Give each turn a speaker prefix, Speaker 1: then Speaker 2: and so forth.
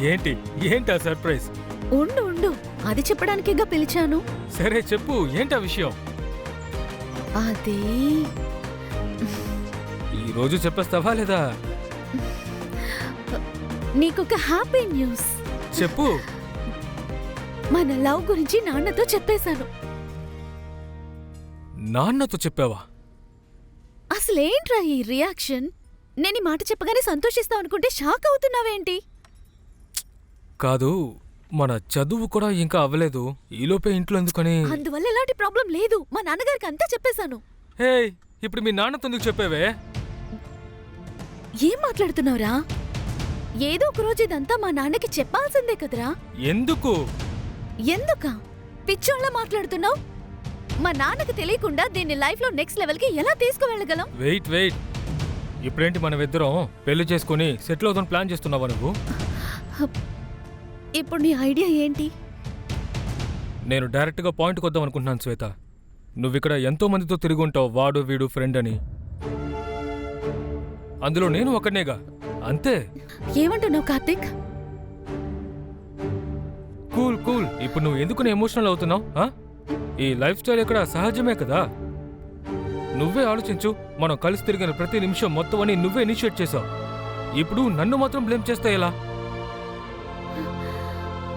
Speaker 1: ఏంటి ఏంటా సర్ప్రైజ్?
Speaker 2: ఉండు ఉండు, అది చెప్పడానికేగా పిలిచాను.
Speaker 1: సరే చెప్పు, ఏంటా విషయం?
Speaker 2: అది
Speaker 1: ఈ రోజు చెప్పేస్తావా లేదా?
Speaker 2: నీకొక హ్యాపీ న్యూస్.
Speaker 1: చెప్పు.
Speaker 2: మన లవ్ గురించి నాన్నతో చెప్పేశాను.
Speaker 1: నాన్నతో చెప్పావా?
Speaker 2: అసలేంట్రా ఈ రియాక్షన్? నేను ఈ మాట చెప్పగానే సంతోషిస్తావు అనుకుంటే షాక్ అవుతున్నావేంటి?
Speaker 1: కాదు, మన చదువు కూడా ఇంకా అవ్వలేదు, ఈలోపే ఇంట్లో ఎందుకని?
Speaker 2: అందువల్ల ఎలాంటి ప్రాబ్లం లేదు, మా నాన్నగారికి అంతా చెప్పేశాను.
Speaker 1: హే, ఇప్పుడు మీ నాన్నతో ఎందుకు చెప్పావే?
Speaker 2: ఏం మాట్లాడుతున్నావురా? ఏదో ఒక రోజు ఇదంతా మా నాన్నకి చెప్పాల్సిందే కదరా.
Speaker 1: ఎందుకు?
Speaker 2: ఎందుకా? పిచ్చోళ్ళ మాట్లాడుతున్నావు. మా నాన్నకి తెలియకుండా దీన్ని లైఫ్ లో నెక్స్ట్ లెవెల్ కి ఎలా తీసుకువెళ్ళగలం?
Speaker 1: వెయిట్ వెయిట్, ఇప్పుడేంటి మనమిద్దరం పెళ్లి చేసుకుని సెటిల్ అవుతాం ప్లాన్ చేస్తున్నావా నువ్వు?
Speaker 2: ఇప్పుడు నీ ఐడియా ఏంటి?
Speaker 1: నేను డైరెక్ట్గా పాయింట్కి వద్దాం అనుకుంటున్నాను శ్వేత. నువ్విక్కడ ఎంతో మందితో తిరిగి ఉంటావు, వాడు వీడు ఫ్రెండ్ అని. అందులో నేను ఒకనేగా, అంతే.
Speaker 2: ఏమంటున్నావు కార్తిక్?
Speaker 1: కూల్ కూల్, ఇప్పుడు నువ్వు ఎందుకు ఎమోషనల్ అవుతున్నావు? ఈ లైఫ్ స్టైల్ ఇక్కడ సహజమే కదా. నువ్వే ఆలోచించు, మనం కలిసి తిరిగిన ప్రతి నిమిషం మొత్తం అని నువ్వే ఇనిషియేట్ చేశావు. ఇప్పుడు నన్ను మాత్రం బ్లేమ్ చేస్తే ఎలా?